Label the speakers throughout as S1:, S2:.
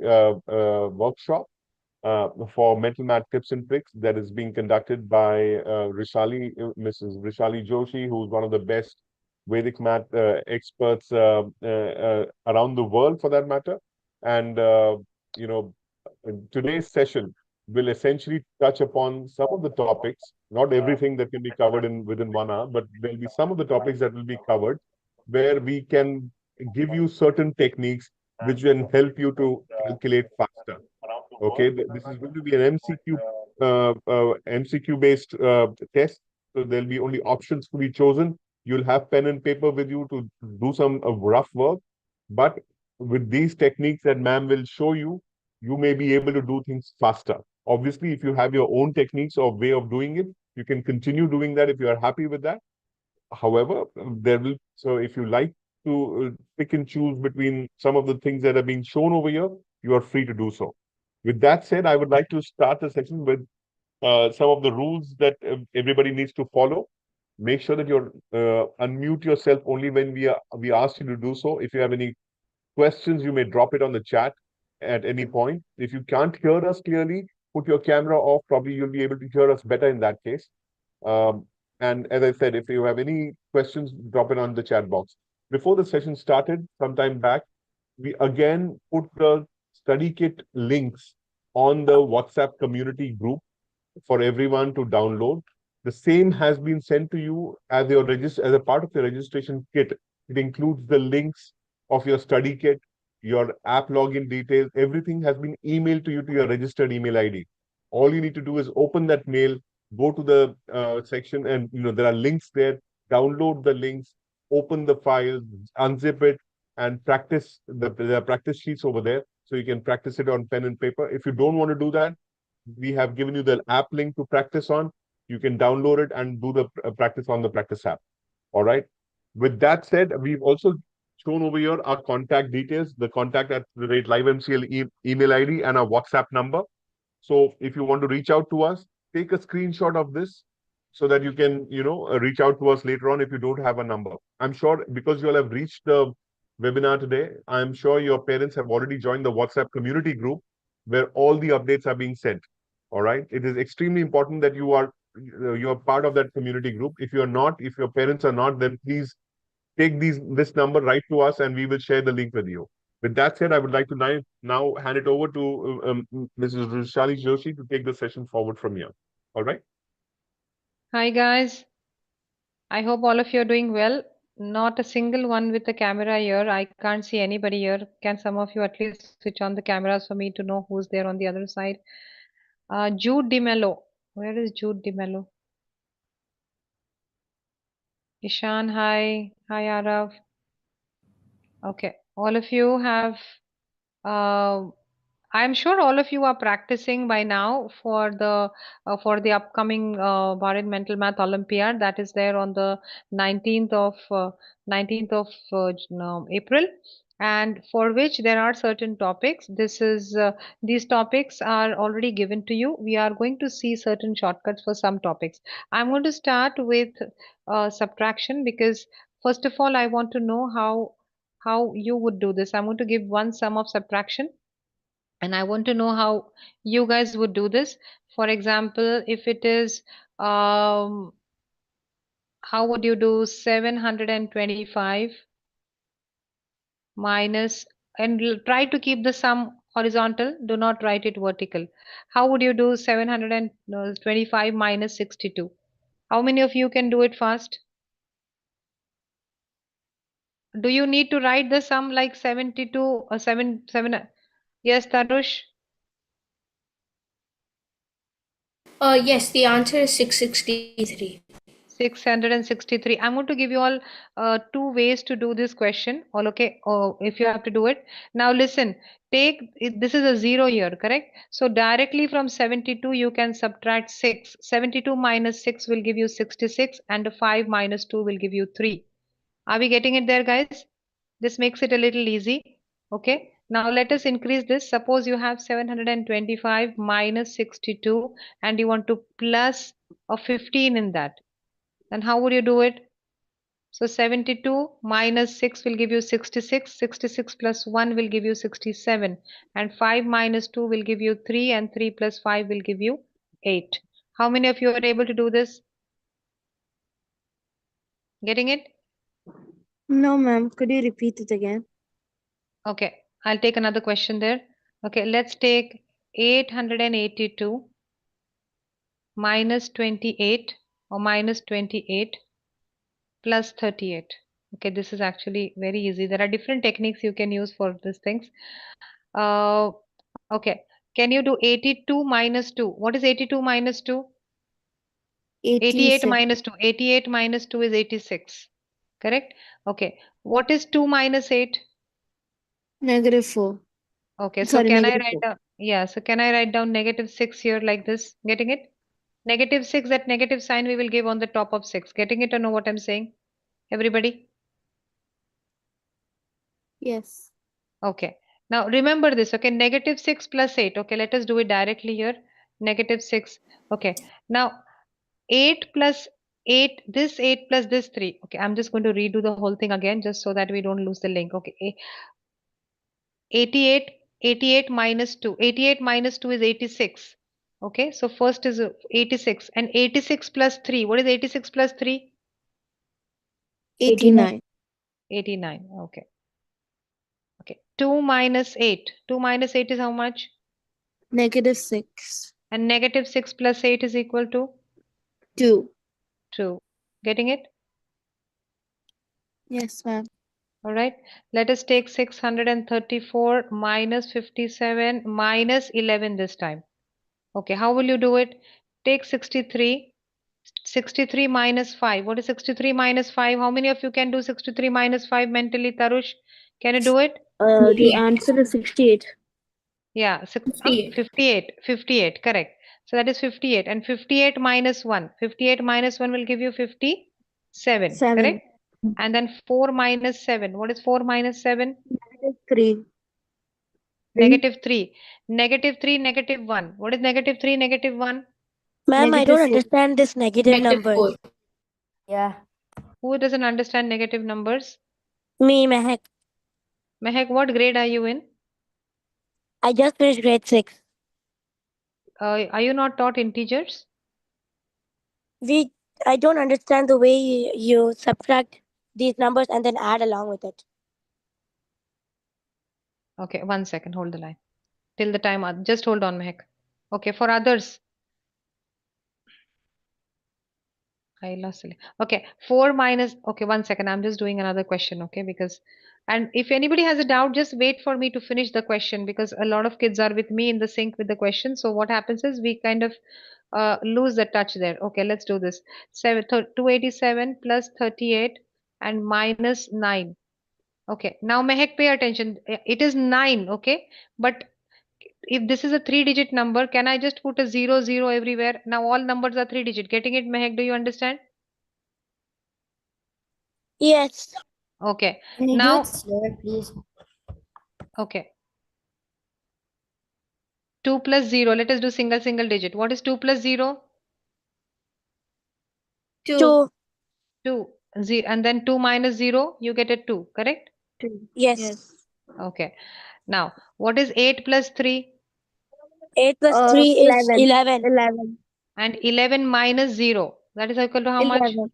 S1: workshop for mental math tips and tricks that is being conducted by Mrs. Rishali Joshi, who's one of the best Vedic math experts around the world, for that matter. And you know, today's session will essentially touch upon some of the topics, not everything that can be covered in within 1 hour, but there'll be some of the topics that will be covered where we can give you certain techniques which will help you to calculate faster. Okay, this is going to be an MCQ based test. So there'll be only options to be chosen. You'll have pen and paper with you to do some rough work. But with these techniques that ma'am will show you, you may be able to do things faster. Obviously, if you have your own techniques or way of doing it, you can continue doing that if you are happy with that. However, so if you like to pick and choose between some of the things that are being shown over here, you are free to do so. With that said, I would like to start the session with some of the rules that everybody needs to follow. Make sure that you unmute yourself only when we ask you to do so. If you have any questions, you may drop it on the chat at any point. If you can't hear us clearly, put your camera off. Probably you'll be able to hear us better in that case. Um, and as I said, if you have any questions, drop it on the chat box. Before the session started, sometime back, we again put the study kit links on the WhatsApp community group for everyone to download. The same has been sent to you as as a part of your registration kit. It includes the links of your study kit, your app login details. Everything has been emailed to you to your registered email ID. All you need to do is open that mail, go to the section, and there are links there. Download the links, open the file, unzip it, and practice the practice sheets over there. So you can practice it on pen and paper. If you don't want to do that, we have given you the app link to practice on. You can download it and do the practice on the practice app. All right. With that said, we've also shown over here our contact details, the contact at the rate live MCL email ID and our WhatsApp number. So if you want to reach out to us, take a screenshot of this so that you can, reach out to us later on if you don't have a number. I'm sure because you all have reached the webinar today, I'm sure your parents have already joined the WhatsApp community group where all the updates are being sent. All right. It is extremely important that you are part of that community group. If you're not, if your parents are not, then please take this number, write to us, and we will share the link with you. With that said, I would like to now hand it over to Mrs. Rishali Joshi to take the session forward from here. All right.
S2: Hi guys, I hope all of you are doing well. Not a single one with the camera here. I can't see anybody here. Can some of you at least switch on the cameras for me to know who's there on the other side? Jude DeMello. Where is Jude DeMello? Ishan, hi. Hi, Arav. Okay, all of you have uh, I'm sure all of you are practicing by now for the upcoming Bharat Mental Math Olympiad that is there on the 19th of 19th of April, and for which there are certain topics. These topics are already given to you. We are going to see certain shortcuts for some topics. I'm going to start with subtraction because first of all I want to know how you would do this. I'm going to give one sum of subtraction and I want to know how you guys would do this. For example, if it is, how would you do 725 minus, and try to keep the sum horizontal, do not write it vertical. How would you do 725 minus 62? How many of you can do it fast? Do you need to write the sum like 72 or 7? Yes, Tarush?
S3: Yes, the answer is 663.
S2: 663. I'm going to give you all two ways to do this question. All okay, if you have to do it. Now listen, this is a zero here, correct? So directly from 72, you can subtract 6. 72 minus 6 will give you 66, and 5 minus 2 will give you 3. Are we getting it there, guys? This makes it a little easy. Okay. Now let us increase this. Suppose you have 725 minus 62 and you want to plus a 15 in that. Then how would you do it? So 72 minus 6 will give you 66. 66 plus 1 will give you 67. And 5 minus 2 will give you 3. And 3 plus 5 will give you 8. How many of you are able to do this? Getting it?
S4: No, ma'am. Could you repeat it again?
S2: Okay, I'll take another question there. Okay, let's take 882 minus 28 or minus 28 plus 38. Okay, this is actually very easy. There are different techniques you can use for these things. Okay, can you do 82 minus 2? What is 82 minus 2? 88 minus 2. 88 minus 2 is 86. Correct? Okay, what is 2 minus 8?
S4: -4.
S2: Okay, so
S4: Sorry,
S2: can I
S4: -4.
S2: write down? Yeah, so can I write down -6 here like this? Getting it? -6, that negative sign we will give on the top of 6. Getting it or know what I'm saying? Everybody?
S4: Yes.
S2: Okay. Now remember this. Okay, -6 plus 8. Okay, let us do it directly here. -6. Okay. Now 8 plus 8, this 8 plus this 3. Okay, I'm just going to redo the whole thing again just so that we don't lose the link. Okay, 88, 88 minus 2. 88 minus 2 is 86. Okay, so first is 86 and 86 plus 3. What is 86 plus 3?
S4: 89.
S2: 89. Okay. Okay. 2 minus 8. 2 minus 8 is how much?
S4: -6.
S2: And -6 plus 8 is equal to
S4: 2.
S2: 2. Getting it?
S4: Yes, ma'am.
S2: All right. Let us take 634 minus 57 minus 11 this time. Okay. How will you do it? Take 63. 63 minus 5. What is 63 minus 5? How many of you can do 63 minus 5 mentally, Tarush? Can you do it?
S4: The answer is 68.
S2: Yeah,
S3: 58.
S2: 58. 58, correct. So that is 58. And 58 minus 1. 58 minus 1 will give you 57,
S4: 7.
S2: correct? And then 4 minus 7. What is 4 minus 7?
S4: -3.
S2: Negative 3. Negative 3, negative 1. What is negative 3, negative 1?
S5: Ma'am, I don't
S4: -4.
S5: understand this negative number.
S3: -4.
S5: Yeah.
S2: Who doesn't understand negative numbers?
S5: Me, Mehak.
S2: Mehak, what grade are you in?
S5: I just finished grade 6.
S2: Are you not taught integers?
S5: I don't understand the way you subtract these numbers and then add along with it.
S2: Okay, 1 second, hold the line. Till the time, just hold on, Mehak. Okay, for others. I lost it. Okay, 4 minus, okay, 1 second. I'm just doing another question, okay? Because, and if anybody has a doubt, just wait for me to finish the question because a lot of kids are with me in the sync with the question. So what happens is we kind of lose the touch there. Okay, let's do this. 287 plus 38 and minus 9. Okay, now Mehak, pay attention. It is 9, okay? But if this is a 3-digit number, can I just put a 0 everywhere? Now all numbers are 3-digit. Getting it, Mehak? Do you understand?
S5: Yes.
S2: Okay.
S3: Can you do
S2: Now,
S3: it slower, please?
S2: okay. 2 plus 0. Let us do single digit. What is 2 plus 0?
S5: 2.
S2: 2. And then 2 minus 0, you get a 2, correct?
S4: 2.
S5: Yes.
S2: Okay. Now, what is 8 plus 3?
S5: 8 plus 3 is 11.
S4: 11.
S2: And 11 minus 0. That is equal to how much?
S4: 11.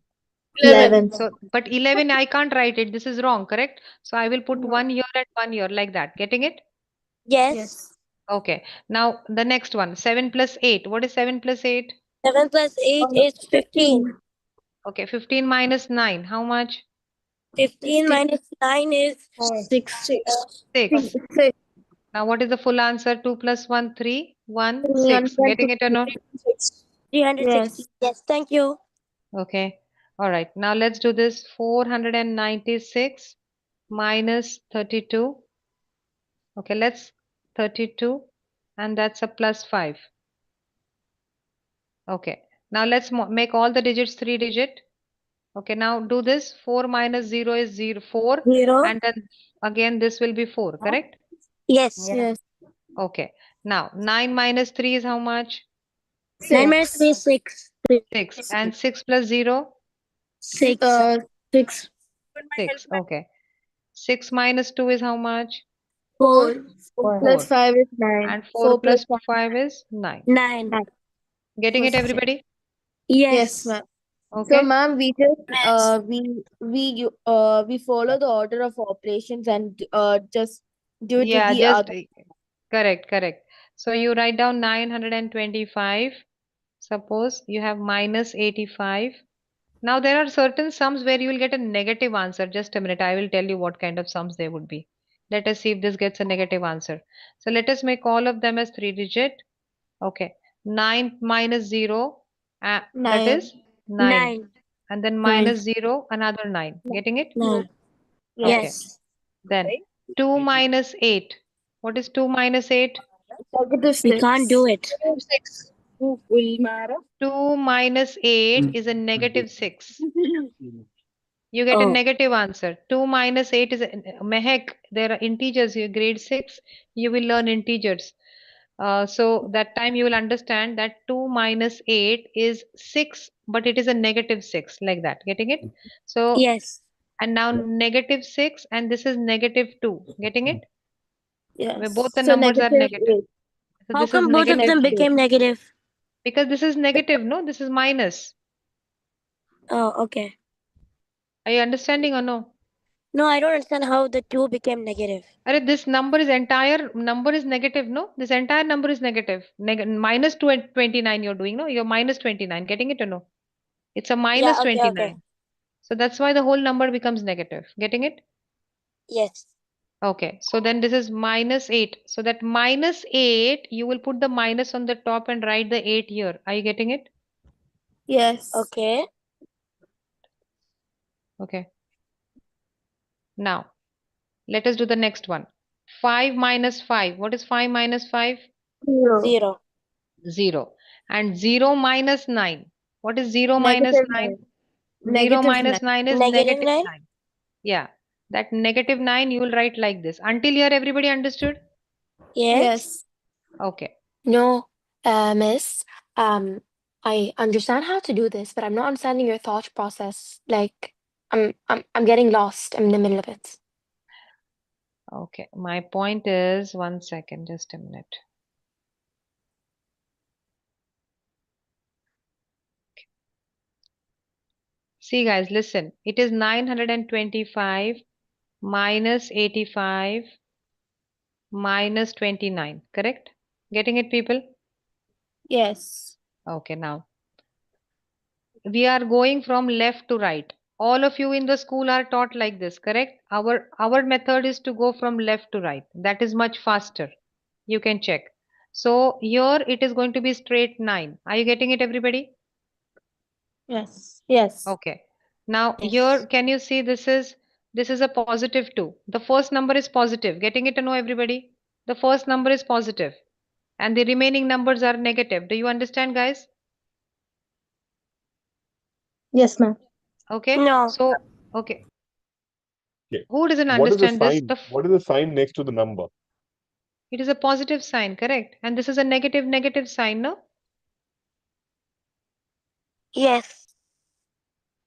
S3: 11.
S2: So, but 11, I can't write it. This is wrong, correct? So, I will put 1 here and 1 here like that. Getting it?
S5: Yes.
S2: Okay. Now, the next one. 7 plus 8. What is 7 plus 8?
S5: 7 plus 8 is 15.
S2: Okay. 15 minus 9. How much?
S5: 15 minus 9 is
S4: 6.
S2: 6. Now, what is the full answer? 2 plus 1, 3. 1, 6. Getting it or not?
S5: 360. Yes, thank you.
S2: Okay. All right. Now, let's do this. 496 minus 32. Okay. Let's 32. And that's a plus 5. Okay. Now, let's make all the digits 3-digit. Okay. Now, do this. 4 minus 0 is 4.
S5: 0.
S2: And then again, this will be 4. Correct?
S5: Yes.
S4: Yes.
S2: Okay. Now, 9 minus 3 is how much?
S5: 9 minus 3 is 6.
S2: 6. And 6 plus 0?
S5: 6.
S4: 6.
S2: 6. Okay. 6 minus 2 is how much?
S5: 4.
S4: 4 plus 5 is 9.
S2: And 4
S4: 4 plus
S2: plus 5 is 9.
S5: 9.
S4: 9.
S2: Getting it, everybody?
S4: Yes,
S5: Yes.
S4: ma'am. So,
S2: Okay.
S4: ma'am, we just we follow the order of operations and just do it with
S2: Yeah,
S4: the
S2: just
S4: other.
S2: correct. So you write down 925. Suppose you have minus 85. Now there are certain sums where you will get a negative answer. Just a minute, I will tell you what kind of sums they would be. Let us see if this gets a negative answer. So let us make all of them as 3-digit. Okay. 9 minus 0, that
S4: 9.
S2: is 9.
S5: 9.
S2: And then
S5: 9.
S2: minus 0, another 9. Getting it?
S5: 9.
S2: Okay.
S5: Yes.
S2: Then 2 minus 8. What is 2 minus 8?
S4: Negative
S5: We can't do
S4: 6.
S5: it.
S4: 6.
S2: 2 minus 8 is a negative 6. You get a
S5: Oh.
S2: negative answer. 2 minus 8 is a mehek. There are integers here. Grade 6, you will learn integers. So that time you will understand that 2 minus 8 is 6, but it is a negative 6, like that. Getting it? So,
S5: Yes.
S2: and now negative 6, and this is negative 2. Getting it? Where both
S4: Yes.
S2: the
S4: So
S2: numbers are
S4: negative
S2: negative.
S4: 8.
S2: So
S5: How
S2: this is
S5: come both of
S2: negative
S5: them
S4: 8.
S5: became negative?
S2: because this is negative, no? This is minus.
S5: Oh, okay.
S2: Are you understanding or no?
S5: No, I don't understand how the 2 became negative.
S2: This number is entire number is negative, no? This entire number is negative. Minus 29 you're doing, no? You're minus 29. Getting it or no? It's a minus
S5: Yeah, okay.
S2: 29. So that's why the whole number becomes negative. Getting it?
S5: Yes.
S2: Okay. So then this is minus 8. So that minus 8, you will put the minus on the top and write the 8 here. Are you getting it?
S4: Yes.
S5: Okay.
S2: Okay. Now, let us do the next one. 5 minus 5. What is 5 minus 5?
S4: 0.
S5: 0.
S2: 0. And 0 minus 9. What is 0 minus
S4: Negative
S2: 9?
S4: 9.
S2: 0
S4: Negative 9.
S2: minus 9 is
S5: Negative
S2: negative
S5: 9?
S2: 9. Yeah. That negative 9 you will write like this. Until here, everybody understood?
S5: Yes.
S4: Yes.
S2: Okay.
S6: No, Miss. I understand how to do this, but I'm not understanding your thought process. Like, I'm getting lost. I'm in the middle of it.
S2: Okay. My point is, one second, just a minute. See, guys, listen. It is 925 minus 85 minus 29. Correct? Getting it, people?
S4: Yes.
S2: Okay. Now, we are going from left to right. All of you in the school are taught like this, correct? Our method is to go from left to right. That is much faster. You can check. So here it is going to be straight 9. Are you getting it, everybody?
S4: Yes. Yes.
S2: Okay. Now
S6: Yes.
S2: here, can you see this is a positive 2. The first number is positive. Getting it to know, everybody? The first number is positive and the remaining numbers are negative. Do you understand, guys?
S4: Yes, ma'am.
S2: Okay.
S5: No.
S2: So, okay.
S1: Okay.
S2: Who doesn't
S1: What is the
S2: understand this?
S1: sign? What is the sign next to the number?
S2: It is a positive sign, correct? And this is a negative sign, no?
S5: Yes.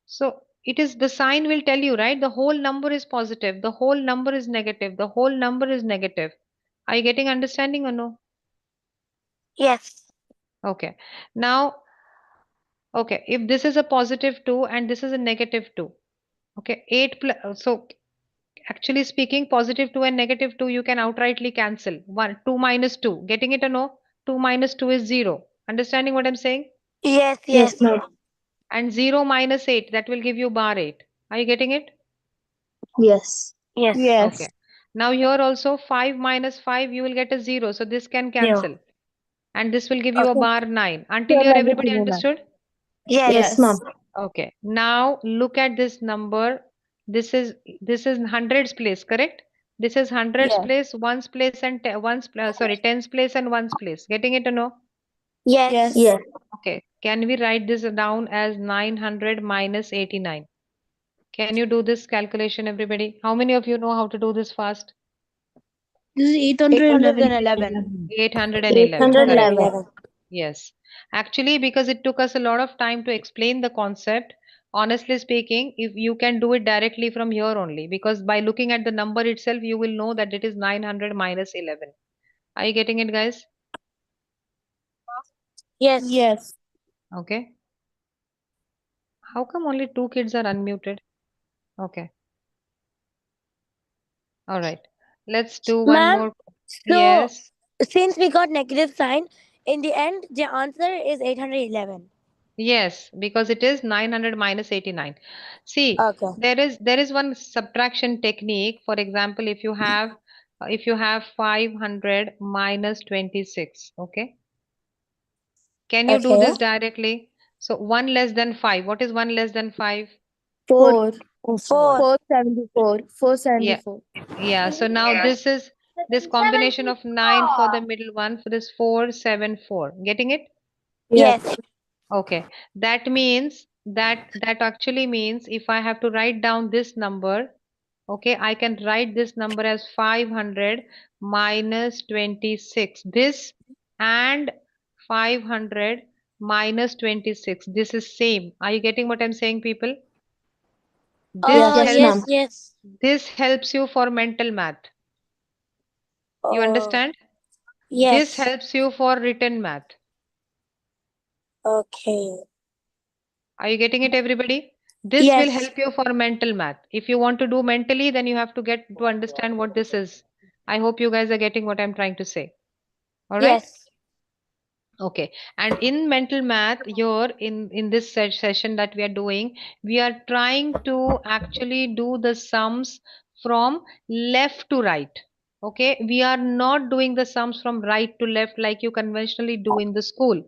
S2: So it is the sign will tell you, right? The whole number is positive, the whole number is negative, the whole number is negative. Are you getting understanding or no?
S5: Yes.
S2: Okay. Now, okay, if this is a positive 2 and this is a negative 2, okay, 8 plus, so actually speaking, positive 2 and negative 2 you can outrightly cancel. 2 minus 2. Getting it or no? 2 minus 2 is 0. Understanding what I'm saying?
S5: Yes.
S4: Yes,
S5: Yes.
S4: ma'am.
S2: And 0 minus 8, that will give you bar 8. Are you getting it?
S4: Yes.
S5: Yes.
S4: Yes.
S2: Okay. Now here also 5 minus 5, you will get a 0. So this can
S5: 0.
S2: cancel. And this will give you a
S5: Okay.
S2: bar 9. Until
S4: So
S2: here,
S4: negative,
S2: everybody
S4: ma'am.
S2: understood?
S5: Yes.
S4: Yes, ma'am.
S2: Okay. Now look at this number. This is hundreds place, correct? This is hundreds
S4: Yes.
S2: place, ones place, and tens place and ones place. Getting it or no?
S5: Yes.
S4: Yes.
S2: Okay. Can we write this down as 900 minus 89? Can you do this calculation, everybody? How many of you know how to do this fast?
S4: This is 811.
S2: 811. Correct.
S4: 811.
S5: 811.
S2: Yes. Actually, because it took us a lot of time to explain the concept, honestly speaking, if you can do it directly from here only, because by looking at the number itself, you will know that it is 900 minus 11. Are you getting it, guys?
S5: Yes.
S4: Yes.
S2: Okay. How come only two kids are unmuted? Okay. All right. Let's do one
S5: Ma'am,
S2: more.
S5: so
S2: Yes.
S5: since we got negative sign, in the end, the answer is 811.
S2: Yes, because it is 900 minus 89. See,
S5: Okay.
S2: there is one subtraction technique. For example, if you have 500 minus 26, okay? Can you do
S5: Okay.
S2: this directly? So 1 less than 5. What is 1 less than 5?
S5: 4.
S4: 4.
S2: 4.
S5: 4.
S4: 474.
S2: Yeah.
S4: 474.
S2: Yeah. So now this is this combination of 9 for the middle one for this 474. Getting it?
S4: Yes.
S5: Yes.
S2: Okay, that actually means if I have to write down this number, okay, I can write this number as 500 minus 26. This and 500 minus 26. This is same. Are you getting what I'm saying, people? This
S4: Yes,
S2: helps
S4: ma'am.
S5: Yes, yes.
S2: this helps you for mental math. You
S5: Oh,
S2: understand? This
S5: yes.
S2: helps you for written math.
S5: Okay.
S2: Are you getting it, everybody? This will
S5: Yes.
S2: help you for mental math. If you want to do mentally, then you have to get to understand what this is. I hope you guys are getting what I'm trying to say. All right?
S5: Yes.
S2: Okay. And in mental math, here in this session that we are doing, we are trying to actually do the sums from left to right. Okay. We are not doing the sums from right to left like you conventionally do in the school.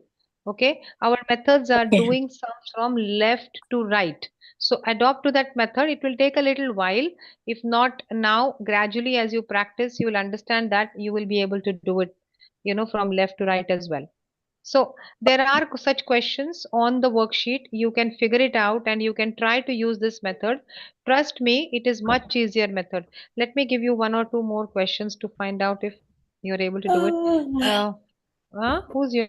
S2: Okay. Our methods are
S5: Okay.
S2: doing sums from left to right. So adopt to that method. It will take a little while. If not now, gradually as you practice, you will understand that you will be able to do it, from left to right as well. So there are such questions on the worksheet. You can figure it out and you can try to use this method. Trust me, it is much easier method. Let me give you one or two more questions to find out if you're able to do it. Uh, who's your?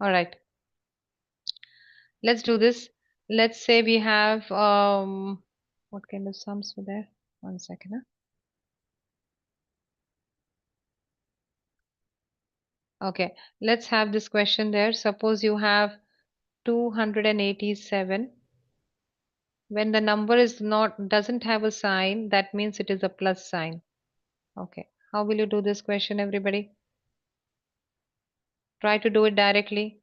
S2: All right, let's do this. Let's say we have what kind of sums were there? One second. Okay, let's have this question there. Suppose you have 287. When the number is not doesn't have a sign, that means it is a plus sign. Okay. How will you do this question, everybody? Try to do it directly.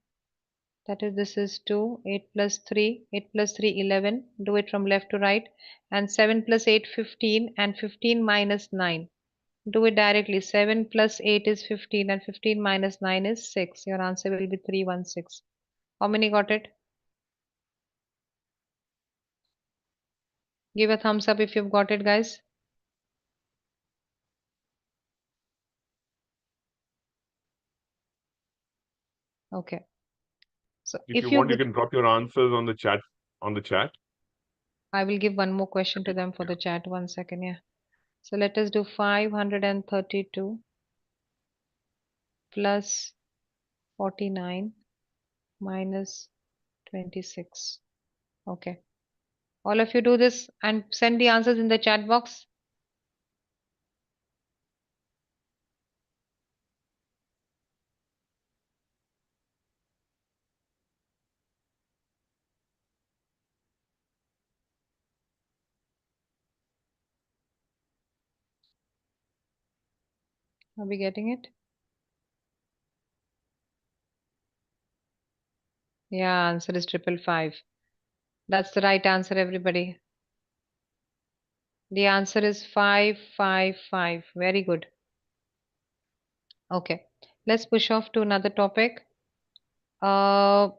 S2: That is, this is 2, 8 plus 3, 8 plus 3, 11. Do it from left to right. And 7 plus 8, 15. And 15 minus 9. Do it directly. 7 plus 8 is 15. And 15 minus 9 is 6. Your answer will be 316. How many got it? Give a thumbs up if you've got it, guys. Okay. So
S1: If you
S2: if you
S1: want, you can drop your answers on the chat. On the chat.
S2: I will give one more question to them for the chat. 1 second, yeah. So let us do 532 plus 49 minus 26. Okay. All of you do this and send the answers in the chat box. Are we getting it? Yeah, answer is 555. That's the right answer, everybody. The answer is 555. Very good. Okay. Let's push off to another topic. Uh,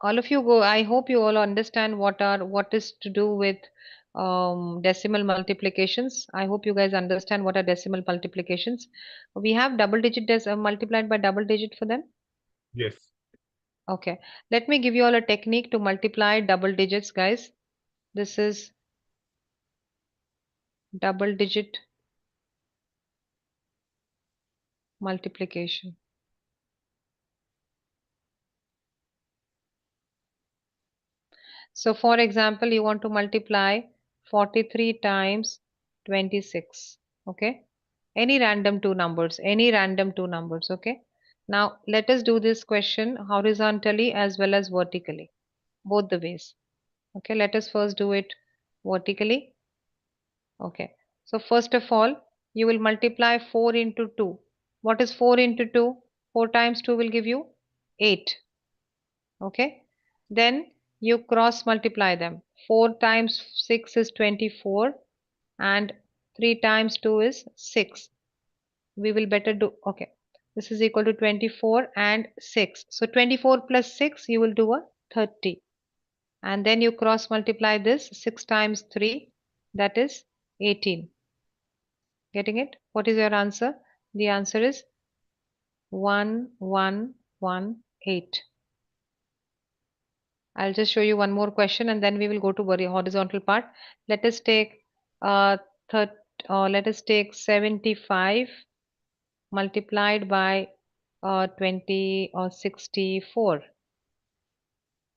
S2: all of you go. I hope you all understand what is to do with decimal multiplications. I hope you guys understand what are decimal multiplications. We have double digit multiplied by double digit for them.
S1: Yes.
S2: Okay, let me give you all a technique to multiply double digits, guys. This is double digit multiplication. So for example, you want to multiply 43 times 26. Okay. Any random two numbers, okay. Now let us do this question horizontally as well as vertically, both the ways. Okay, let us first do it vertically. Okay, so first of all, you will multiply 4 into 2. What is 4 into 2? 4 times 2 will give you 8. Okay, then you cross multiply them. 4 times 6 is 24 and 3 times 2 is 6. We will better do, okay, this is equal to 24 and 6. So 24 plus 6, you will do a 30. And then you cross multiply this 6 times 3, that is 18. Getting it? What is your answer? The answer is 1118. I'll just show you one more question and then we will go to horizontal part. Let us take let us take 75 multiplied by 20 or 64.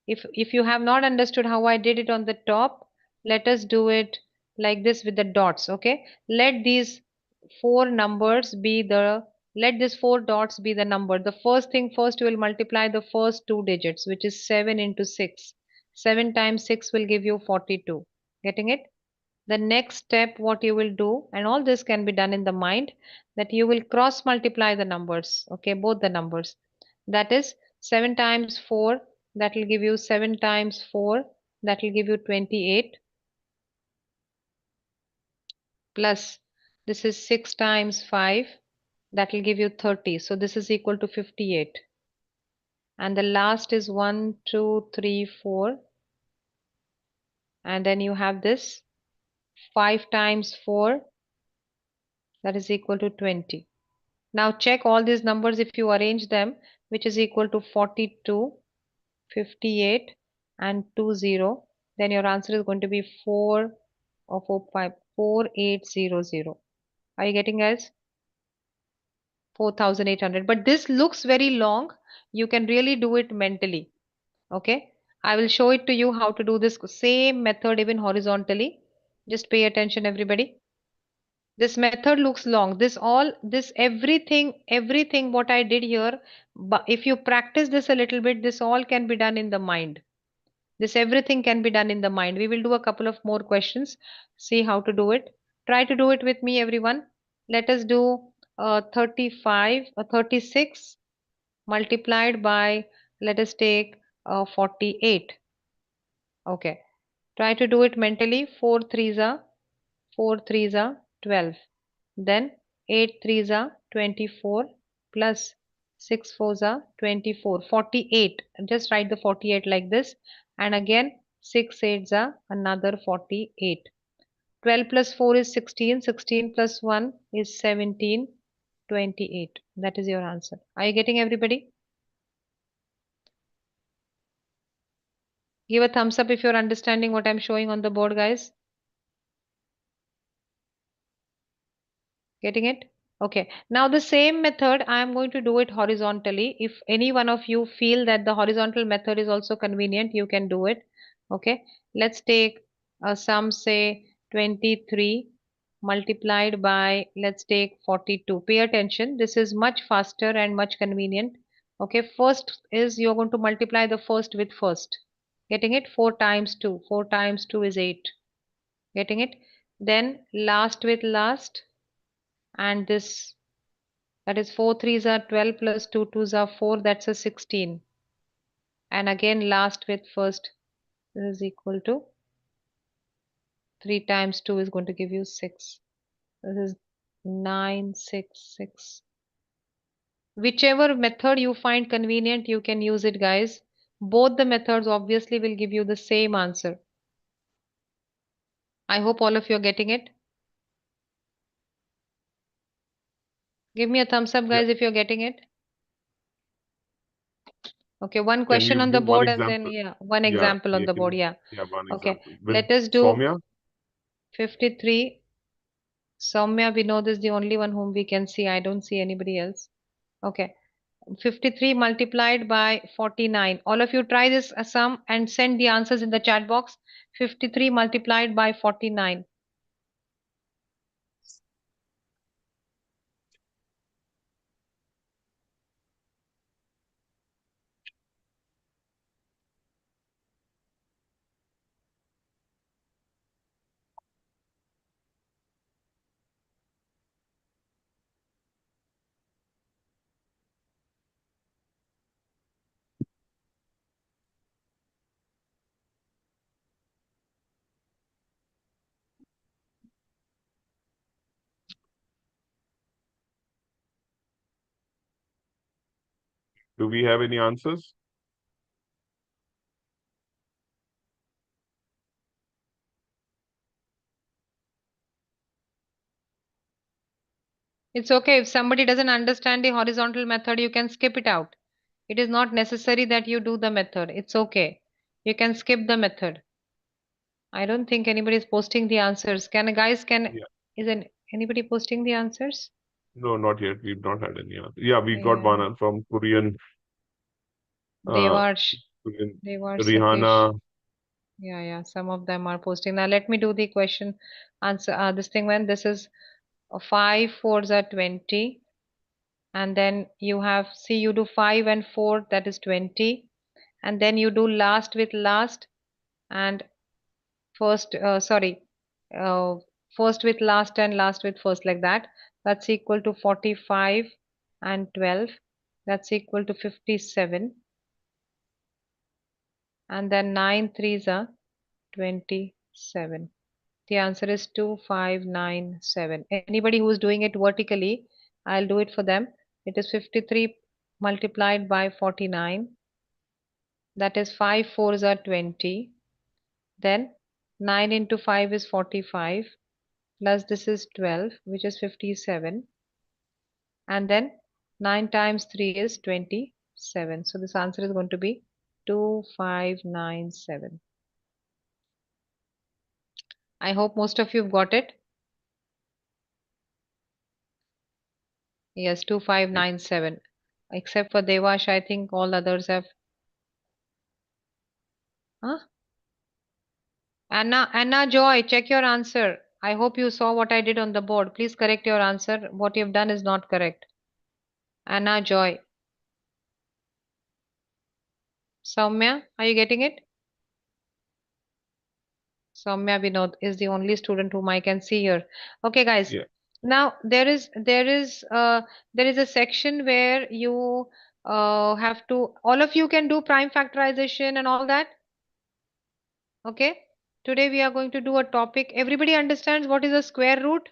S2: If you have not understood how I did it on the top, let us do it like this with the dots. Okay, let these four numbers be the let these four dots be the number. The first thing first, you will multiply the first two digits, which is 7 into 6. 7 times 6 will give you 42. Getting it? The next step, what you will do, and all this can be done in the mind, that you will cross multiply the numbers. Okay, both the numbers. That is 7 times 4, that will give you 7 times 4, that will give you 28, plus this is 6 times 5, that will give you 30. So this is equal to 58. And the last is 1, 2, 3, 4. And then you have this 5 times 4, that is equal to 20. Now check all these numbers if you arrange them, which is equal to 42, 58 and 20. Then your answer is going to be 4 or 4, 5, 4800. Are you getting, guys? 4800. But this looks very long. You can really do it mentally. Okay. I will show it to you how to do this same method even horizontally. Just pay attention, everybody. This method looks long. This everything what I did here, but if you practice this a little bit, this all can be done in the mind. This everything can be done in the mind. We will do a couple of more questions. See how to do it. Try to do it with me, everyone. Let us do 36 multiplied by, let us take 48. Okay. Try to do it mentally. 4 threes are 12. Then 8 threes are 24 plus 6 fours are 24. 48. Just write the 48 like this. And again 6 eights are another 48. 12 plus 4 is 16. 16 plus 1 is 17. 28. That is your answer. Are you getting, everybody? Give a thumbs up if you're understanding what I'm showing on the board, guys. Getting it? Okay. Now the same method, I am going to do it horizontally. If any one of you feel that the horizontal method is also convenient, you can do it. Okay. Let's take some say 23 multiplied by, let's take 42. Pay attention. This is much faster and much convenient. Okay. First is you're going to multiply the first with first. Getting it? 4 times 2. 4 times 2 is 8. Getting it? Then last with last, and this, that is 4 threes are 12 plus 2 twos are 4, that's a 16. And again last with first, this is equal to 3 times 2 is going to give you 6. This is 966. Whichever method you find convenient, you can use it, guys. Both the methods obviously will give you the same answer. I hope all of you are getting it. Give me a thumbs up, guys, if you're getting it. Okay, one
S1: Can
S2: question
S1: you
S2: on the
S1: give one
S2: board and then,
S1: example?
S2: yeah, one
S1: Yeah,
S2: example on the board. Yeah.
S1: one
S2: Okay,
S1: example. With
S2: let us do
S1: Soumya,
S2: 53. Soumya, we know this is the only one whom we can see. I don't see anybody else. Okay. 53 multiplied by 49. All of you try this sum and send the answers in the chat box. 53 multiplied by 49.
S1: Do we have any answers?
S2: It's okay if somebody doesn't understand the horizontal method, you can skip it out. It is not necessary that you do the method. It's okay. You can skip the method. I don't think anybody is posting the answers.
S1: Yeah.
S2: Is anybody posting the answers?
S1: No, not yet. We've not had any answer. Yeah, we got
S2: Yeah.
S1: one from Korean, uh,
S2: Devarsh,
S1: Korean
S2: Devarsh, Satish.
S1: Rihanna.
S2: Yeah. Some of them are posting. Now let me do the question answer. This thing when this is 5 fours are 20, and then you have see you do 5 and 4, that is 20, and then you do last with last and first. Uh, first with last and last with first, like that. That's equal to 45 and 12. That's equal to 57, and then 9 threes are 27. The answer is 2597. Anybody who's doing it vertically, I'll do it for them. It is 53 multiplied by 49. That is 5 fours are 20. Then 9 into 5 is 45. Plus this is 12, which is 57. And then 9 times 3 is 27. So this answer is going to be 2597. I hope most of you have got it. Yes, 2597. Except for Devash, I think all others have. Huh? Anna Joy, check your answer. I hope you saw what I did on the board. Please correct your answer. What you've done is not correct. Anna Joy. Soumya, are you getting it? Soumya Vinod is the only student whom I can see here. Okay, guys.
S1: Yeah.
S2: Now there is a section where you have to, all of you can do prime factorization and all that. Okay. Today we are going to do a topic. Everybody understands what is a square root?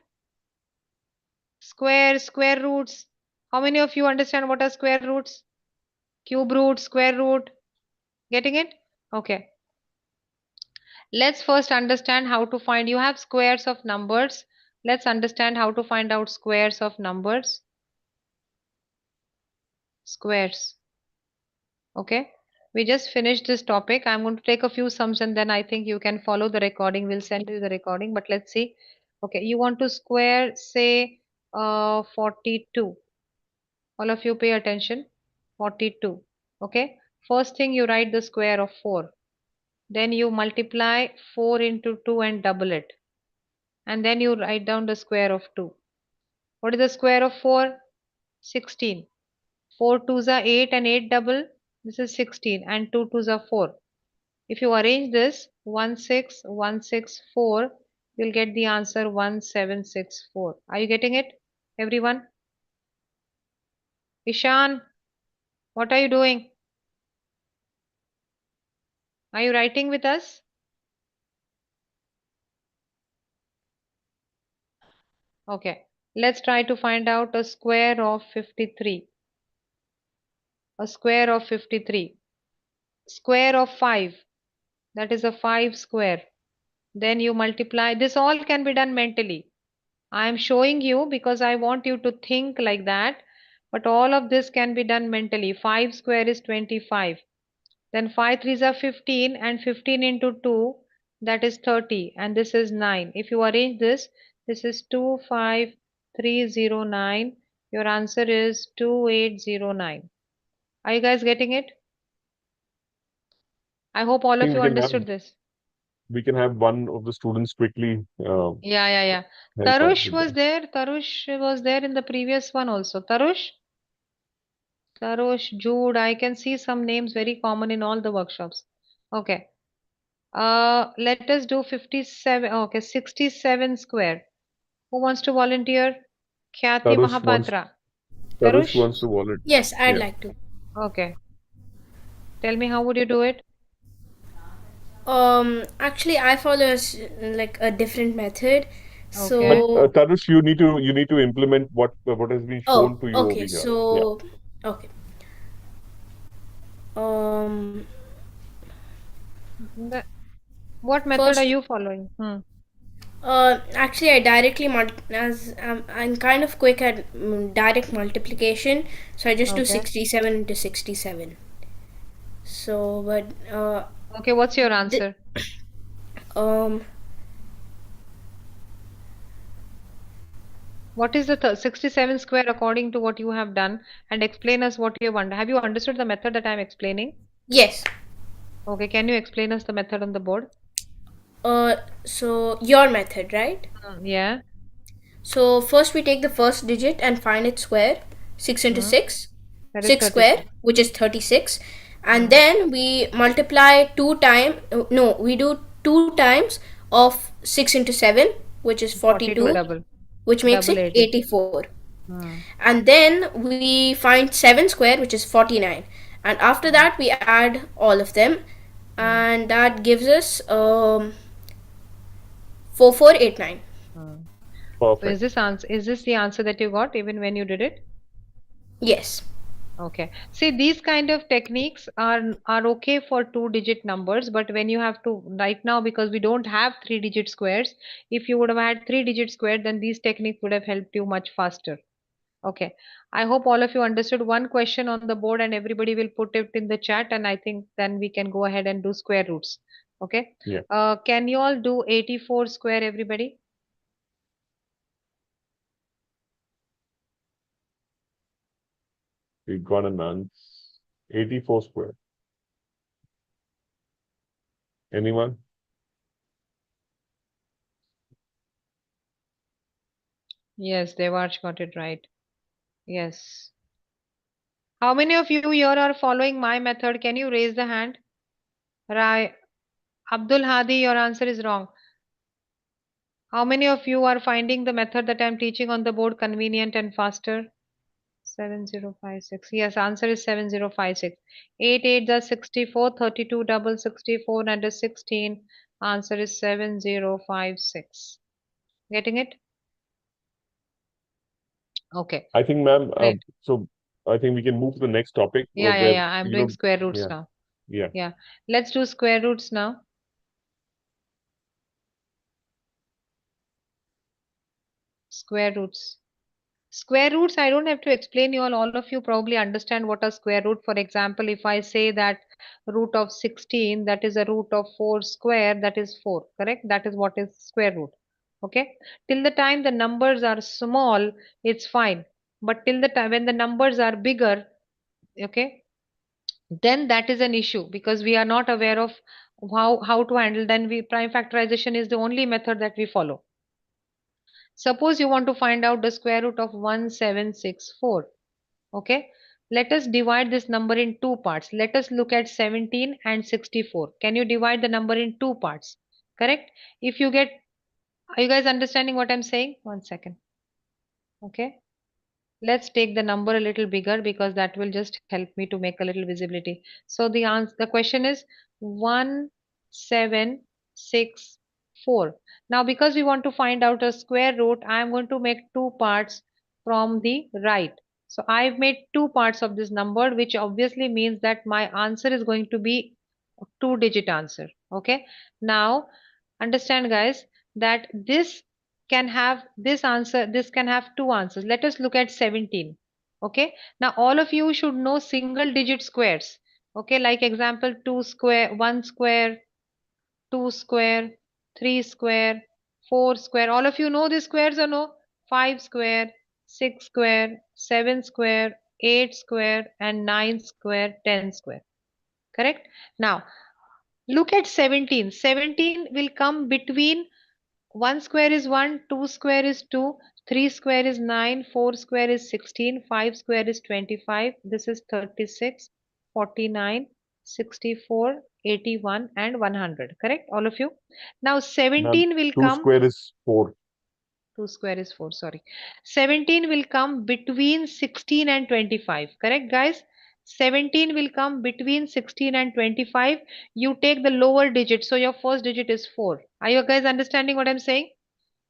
S2: Square roots. How many of you understand what are square roots? Cube root, square root. Getting it? Okay. Let's first understand how to find. You have squares of numbers. Let's understand how to find out squares of numbers. Squares. Okay. We just finished this topic. I'm going to take a few sums and then I think you can follow the recording. We'll send you the recording, but let's see. Okay. You want to square, say, 42. All of you pay attention. 42. Okay. First thing you write the square of 4. Then you multiply 4 into 2 and double it. And then you write down the square of 2. What is the square of 4? 16. 4 twos are 8 and 8 double. This is 16 and 2 twos are 4. If you arrange this 16164, you'll get the answer 1764. Are you getting it, everyone? Ishan, what are you doing? Are you writing with us? Okay, let's try to find out a square of 53. A square of 53. Square of 5. That is a 5 square. Then you multiply. This all can be done mentally. I am showing you because I want you to think like that. But all of this can be done mentally. 5 square is 25. Then 5 threes are 15 and 15 into 2, that is 30, and this is 9. If you arrange this, this is 25309 Your answer is 2809. Are you guys getting it? I hope all
S1: I
S2: of
S1: think
S2: you understood this.
S1: we can have one of the students quickly
S2: Yeah.
S1: help us
S2: Tarush
S1: with
S2: was
S1: that.
S2: there. Tarush was there in the previous one also. Tarush, Jude. I can see some names very common in all the workshops. Okay. Let us do 57. Okay, 67 square. Who wants to volunteer? Khyati
S1: Tarush wants
S2: Mahapatra.
S1: Tarush
S2: Tarush?
S1: wants to volunteer.
S4: Yes, I'd
S1: Yeah.
S4: like to.
S2: Okay. Tell me, how would you do it?
S4: Actually, I follow like a different method.
S1: But
S2: Okay.
S4: So,
S1: Tarush, you need to implement what has been
S4: oh,
S1: shown to you over
S4: okay.
S1: here. Yeah.
S4: So, okay. Um,
S2: The, what method are
S4: First,
S2: you following?
S4: actually, I directly as I'm kind of quick at direct multiplication, so I just do
S2: Okay.
S4: 67 into 67. So, but
S2: Okay, what's your
S4: th-
S2: answer?
S4: um,
S2: What is the 67 square according to what you have done? And explain us what you have. Have you understood the method that I'm explaining?
S4: yes.
S2: Okay, can you explain us the method on the board?
S4: So your method, right?
S2: Yeah.
S4: So first we take the first digit and find its square. 6 into
S2: Mm,
S4: 6.
S2: that is
S4: 6 square,
S2: 36.
S4: which is 36. And
S2: Mm,
S4: then we multiply 2 times. No, we do 2 times of 6 into 7, which is
S2: 42
S4: 42,
S2: double.
S4: which makes
S2: Double
S4: it
S2: 80.
S4: 84.
S2: Mm,
S4: And then we find 7 square, which is 49. And after
S2: mm,
S4: that we add all of them,
S2: mm,
S4: and that gives us 4489.
S2: mm. So
S1: Perfect.
S2: is this the answer that you got even when you did it?
S4: Yes.
S2: Okay. See, these kind of techniques are okay for two-digit numbers, but when you have to right now, because we don't have three-digit squares, if you would have had three-digit square, then these techniques would have helped you much faster. Okay. I hope all of you understood. One question on the board, and everybody will put it in the chat, and I think then we can go ahead and do square roots. Okay.
S1: Yeah.
S2: Can you all do 84 square, everybody?
S1: We got an answer. 84 square. Anyone?
S2: Yes, Devarsh got it right. Yes. How many of you here are following my method? Can you raise the hand? Right. Abdul Hadi, your answer is wrong. How many of you are finding the method that I'm teaching on the board convenient and faster? 7056. Yes, answer is 7056. 8 8 is 64, 32 double 64 and a 16. Answer is 7056. Getting it? Okay,
S1: I think, ma'am,
S2: great.
S1: so I think we can move to the next topic where,
S2: Yeah. I'm
S1: you
S2: doing
S1: know,
S2: square roots
S1: yeah,
S2: now.
S1: yeah.
S2: Yeah, let's do square roots now. Square roots. Square roots, I don't have to explain you all of you probably understand what a square root. For example, if I say that root of 16, that is a root of 4 square, that is 4, correct? That is what is square root. Okay. Till the time the numbers are small, it's fine. But till the time when the numbers are bigger, okay, then that is an issue because we are not aware of how to handle. Then we prime factorization is the only method that we follow. Suppose you want to find out the square root of 1764. Okay, let us divide this number in two parts. Let us look at 17 and 64. Can you divide the number in two parts? Correct? If you get, are you guys understanding what I'm saying? One second. Okay, let's take the number a little bigger because that will just help me to make a little visibility. So the answer, the question is 1764. Now, because we want to find out a square root, I am going to make two parts from the right. So I've made two parts of this number, which obviously means that my answer is going to be a two-digit answer. Okay. Now, understand, guys, that this can have two answers. Let us look at 17. Okay. Now, all of you should know single digit squares. Okay. Like example, 2 square, 1 square, 2 square, 3 square, 4 square. All of you know these squares or no? 5 square, 6 square, 7 square, 8 square, and 9 square, 10 square. Correct? Now, look at 17. 17 will come between 1 square is 1, 2 square is 2, 3 square is 9, 4 square is 16, 5 square is 25. This is 36, 49, 64, 81, and 100. Correct? All of you? Now,
S1: Ma'am,
S2: 17 will
S1: 2
S2: come.
S1: square is 4.
S2: 2 square is 4, sorry. 17 will come between 16 and 25. Correct, guys? 17 will come between 16 and 25. You take the lower digit. So your first digit is 4. Are you guys understanding what I'm saying?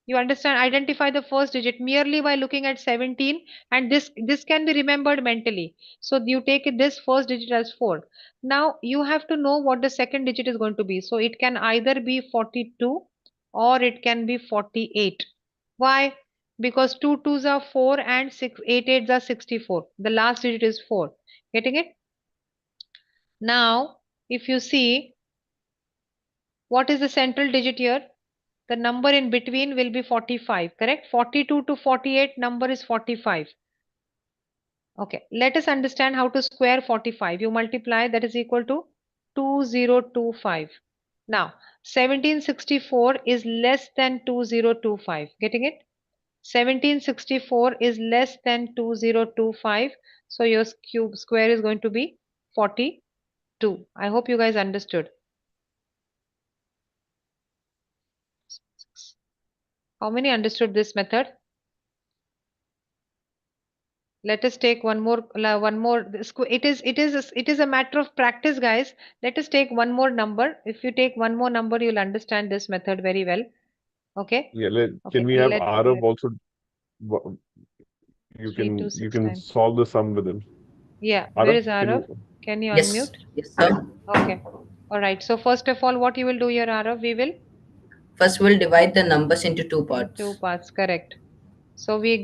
S2: You understand, identify the first digit merely by looking at 17, and this can be remembered mentally. So you take this first digit as 4. Now you have to know what the second digit is going to be. So it can either be 42 or it can be 48. Why? Because 2 twos are 4 and 8 eights are 64. The last digit is 4. Getting it? Now, if you see, what is the central digit here? The number in between will be 45, correct? 42 to 48 number is 45. Okay, let us understand how to square 45. You multiply, that is equal to 2025. Now, 1764 is less than 2025. Getting it? 1764 is less than 2025. So your cube square is going to be 42. I hope you guys understood. How many understood this method? Let us take one more. It is a matter of practice, guys. Let us take one more number. If you take one more number, you'll understand this method very well. Okay.
S1: Yeah,
S2: Okay.
S1: can we have Arav also? w- You
S2: Three, two,
S1: can
S2: six, nine.
S1: solve the sum with him.
S2: Yeah. Where
S1: Arav,
S2: is
S1: can
S2: Arav?
S1: you?
S2: Can you
S7: Yes,
S2: unmute?
S7: yes, sir.
S2: Okay. All right. So first of all, what you will do here, Arav? We will
S7: First, we'll divide the numbers into two
S2: in
S7: parts.
S2: two parts. Correct. So we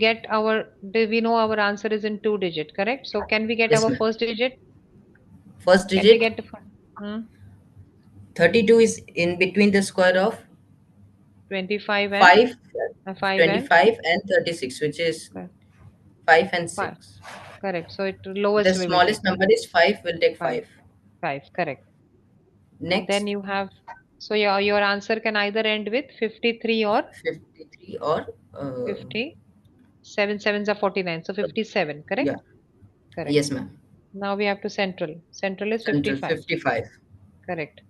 S2: know our answer is in 2 digit. Correct. So can we get
S7: Yes,
S2: our
S7: ma'am.
S2: first digit?
S7: First
S2: Can we
S7: digit,
S2: get the
S7: 32 is in between the square of
S2: 25 and
S7: 5,
S2: 5 and
S7: 25 and 36, which is 5 and
S2: 5?
S7: 6.
S2: Correct. So it
S7: The
S2: lowest we will take
S7: smallest number is 5, we'll take
S2: 5.
S7: 5.
S2: 5. Correct. Then
S7: Next,
S2: you have, so your answer can either end with 53 or
S7: 53 or
S2: 50. 7 sevens are 49. So 57.
S7: yeah,
S2: Correct. Correct.
S7: yes, ma'am.
S2: Now we have to central. Central is
S7: Central
S2: 55.
S7: 55.
S2: Correct.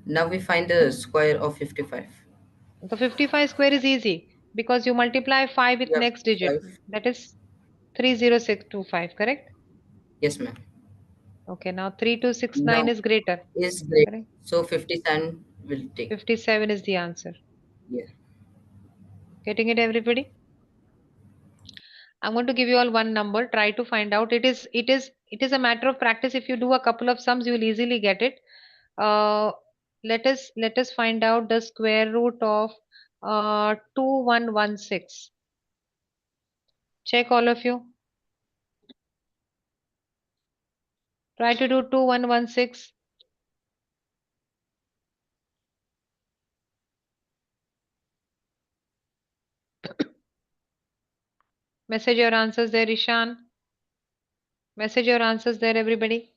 S7: Now we find the square of 55.
S2: The 55 square is easy because you multiply 5 with
S7: Yeah,
S2: next digit.
S7: 5.
S2: That is 30625. Correct.
S7: Yes, ma'am.
S2: Okay. Now 3269
S7: Now
S2: is greater.
S7: is great.
S2: Correct.
S7: So 57 will take.
S2: 57 is the answer.
S7: Yeah.
S2: Getting it, everybody? I'm going to give you all one number. Try to find out. It is a matter of practice. If you do a couple of sums, you will easily get it. Uh, let us find out the square root of 2116. Check, all of you. Try to do 2116. Message your answers there, Ishan. Message your answers there, everybody.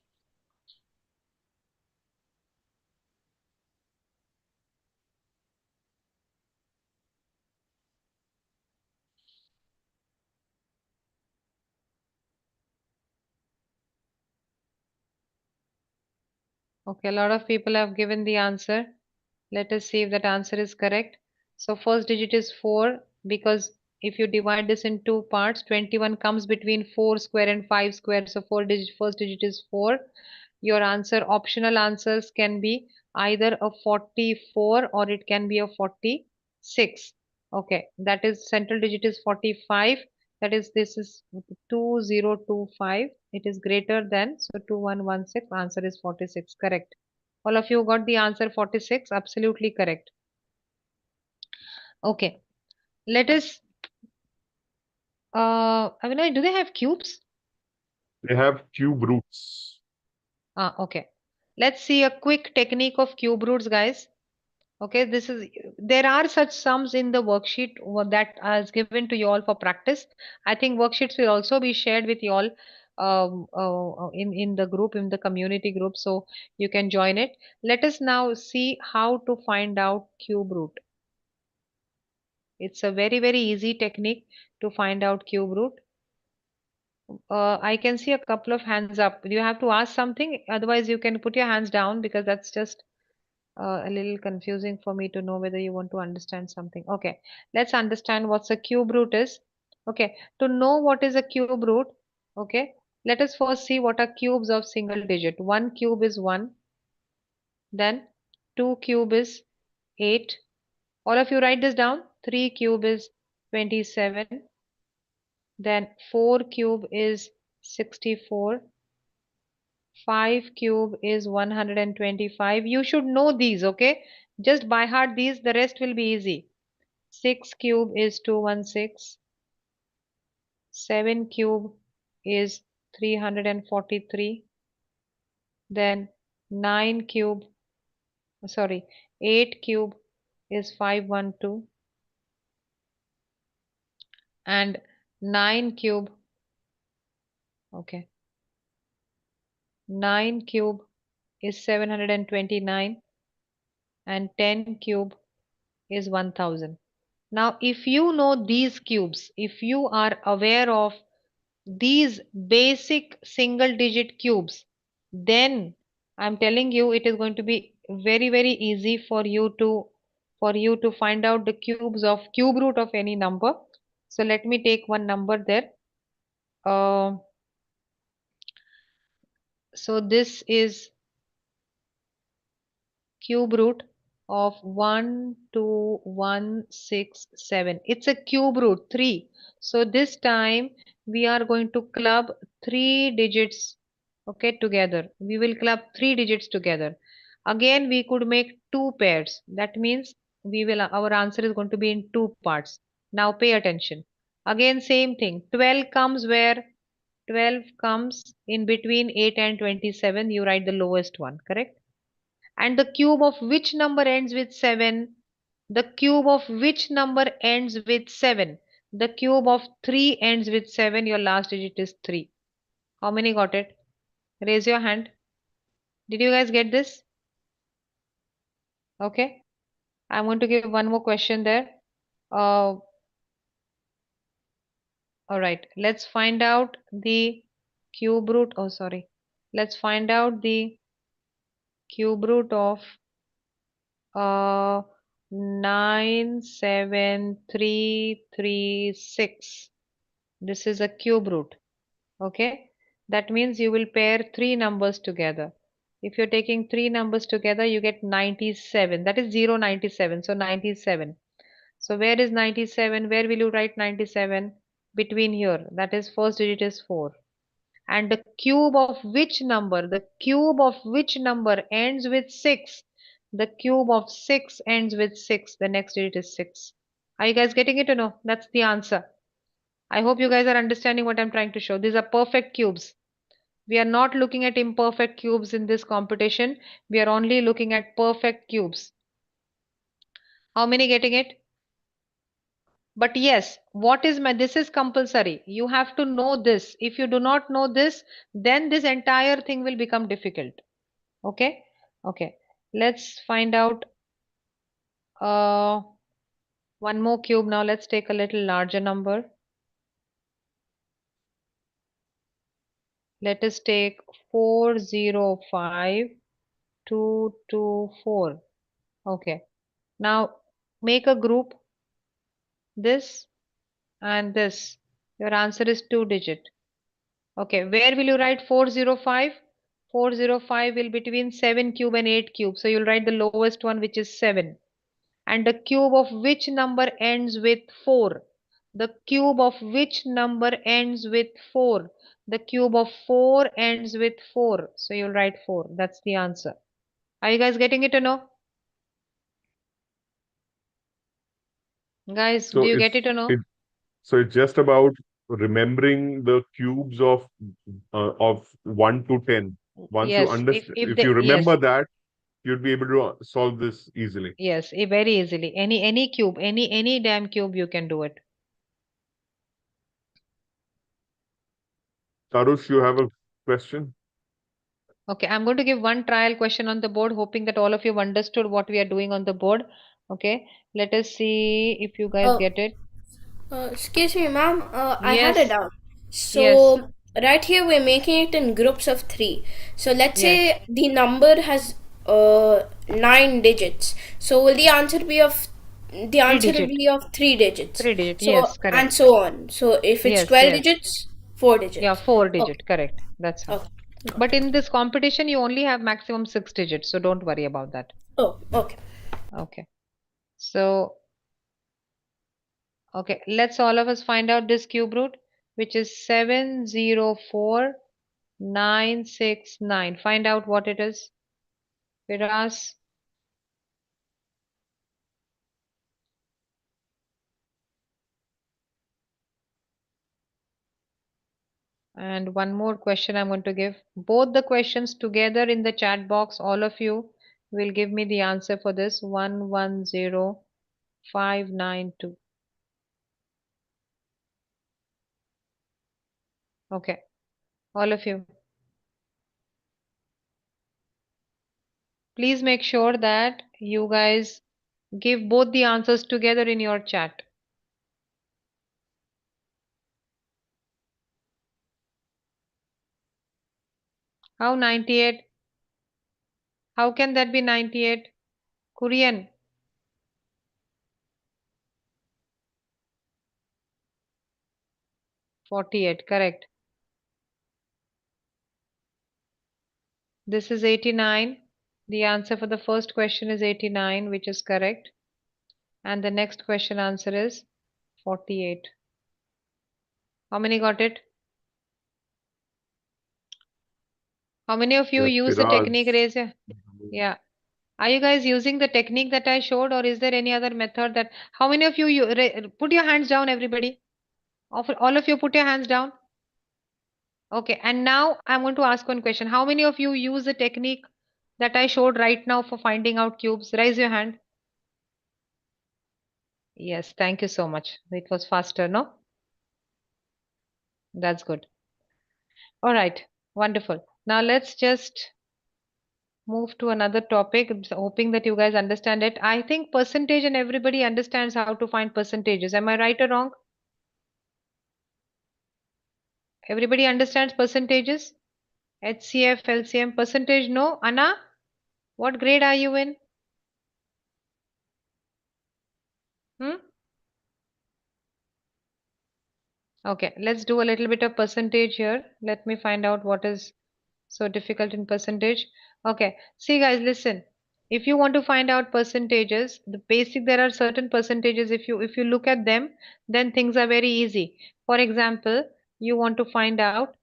S2: Okay, a lot of people have given the answer. Let us see if that answer is correct. So first digit is 4 because if you divide this in two parts, 21 comes between 4 square and 5 square. So first digit is 4. Your answer, optional answers can be either a 44 or it can be a 46. Okay, that is central digit is 45. That is, this is 2025. It is greater than, so 2116. Answer is 46. Correct. All of you got the answer 46. Absolutely correct. Okay. Let us, Avinay, do they have cubes?
S1: They have cube roots.
S2: Okay. Let's see a quick technique of cube roots, guys. Okay, there are such sums in the worksheet that is given to you all for practice. I think worksheets will also be shared with you all in the group, in the community group, so you can join it. Let us now see how to find out cube root. It's a very, very easy technique to find out cube root. I can see a couple of hands up. Do you have to ask something? Otherwise, you can put your hands down because that's just a little confusing for me to know whether you want to understand something. Okay, let's understand what's a cube root is. Okay, to know what is a cube root, okay, let us first see what are cubes of single digit. 1 cube is 1, then 2 cube is 8. All of you write this down. 3 cube is 27. Then 4 cube is 64. 5 cube is 125. You should know these, okay? Just by heart these, the rest will be easy. 6 cube is 216. 7 cube is 343. Then 9 cube, sorry, 8 cube is 512. And 9 cube, okay, 9 cube is 729. And 10 cube is 1000. Now, if you know these cubes, if you are aware of these basic single digit cubes, then I'm telling you it is going to be very, very easy for you to find out the cube root of any number. So let me take one number there. So this is cube root of 12167. It's a cube root 3. So this time we are going to club 3 digits, okay, together. We will club 3 digits together. Again, we could make 2 pairs. That means our answer is going to be in 2 parts. Now pay attention. Again, same thing. 12 comes where? 12 comes in between 8 and 27. You write the lowest one, correct? And the cube of which number ends with 7? The cube of which number ends with 7? The cube of 3 ends with 7. Your last digit is 3. How many got it? Raise your hand. Did you guys get this? Okay. I'm going to give one more question there. All right. Let's find out the cube root. Oh, sorry. Let's find out the cube root of 97336. This is a cube root. Okay, that means you will pair 3 numbers together. If you're taking 3 numbers together, you get 97. That is 097. So 97. So where is 97? Where will you write 97? Between here. That is first digit is 4. And the cube of which number? The cube of which number ends with 6? The cube of 6 ends with 6. The next digit is 6. Are you guys getting it or no? That's the answer. I hope you guys are understanding what I'm trying to show. These are perfect cubes. We are not looking at imperfect cubes in this competition. We are only looking at perfect cubes. How many getting it? But yes, this is compulsory. You have to know this. If you do not know this, then this entire thing will become difficult. Okay? Okay. Let's find out one more cube now. Let's take a little larger number. Let us take 405224. Okay. Now make a group, this and this. Your answer is 2 digit. Okay, where will you write 405? 405 will be between 7 cube and 8 cube. So you'll write the lowest one, which is 7. And the cube of which number ends with 4? The cube of which number ends with 4? The cube of 4 ends with 4. So you'll write 4. That's the answer. Are you guys getting it or no? Guys,
S1: So
S2: do you get it or no?
S1: so it's just about remembering the cubes of 1 to 10. Once you
S2: Yes,
S1: understand,
S2: if
S1: if you remember
S2: yes,
S1: that, you'd be able to solve this easily.
S2: Yes, very easily. Any cube, any damn cube, you can do it.
S1: Tarush, you have a question?
S2: Okay, I'm going to give one trial question on the board, hoping that all of you have understood what we are doing on the board. Okay, let us see if you guys
S4: Oh,
S2: get it.
S4: excuse me, ma'am. I had a
S2: Yes,
S4: doubt.
S2: yes,
S4: So right here we're making it in groups of 3. So let's
S2: yes.
S4: say the number has 9 digits. So will the answer be of the
S2: Three
S4: answer will
S2: digit,
S4: be of 3 digits.
S2: 3 digit.
S4: So
S2: Yes,
S4: and
S2: correct.
S4: so on. So if it's
S2: Yes,
S4: 12
S2: yes.
S4: digits, 4
S2: Yeah,
S4: digits.
S2: 4 digit.
S4: Okay.
S2: Correct. That's how.
S4: Okay. Got
S2: But
S4: it.
S2: in this competition, you only have maximum 6 digits, so don't worry about that.
S4: Oh, okay.
S2: Okay. So, okay, let's all of us find out this cube root, which is 704969. Find out what it is. Firas. And one more question I'm going to give. Both the questions together in the chat box, all of you will give me the answer for this 110592. Okay, all of you. Please make sure that you guys give both the answers together in your chat. How 98? How can that be 98? Korean. 48, correct. This is 89. The answer for the first question is 89, which is correct. And the next question answer is 48. How many got it? How many of you
S1: Yeah,
S2: use the
S1: Firaz.
S2: technique? Raise your, yeah. Are you guys using the technique that I showed, or is there any other method that? How many of you put your hands down, everybody? All of you put your hands down. Okay, and now I'm going to ask one question. How many of you use the technique that I showed right now for finding out cubes? Raise your hand. Yes, thank you so much. It was faster, no? That's good. All right, wonderful. Now let's just move to another topic, hoping that you guys understand it. I think percentage and everybody understands how to find percentages. Am I right or wrong? Everybody understands percentages? HCF, LCM, percentage, no? Anna, what grade are you in? Hmm? Okay, let's do a little bit of percentage here. Let me find out what is so difficult in percentage. Okay, see guys, listen. If you want to find out percentages, the basic there are certain percentages. If you look at them, then things are very easy. For example, you want to find out.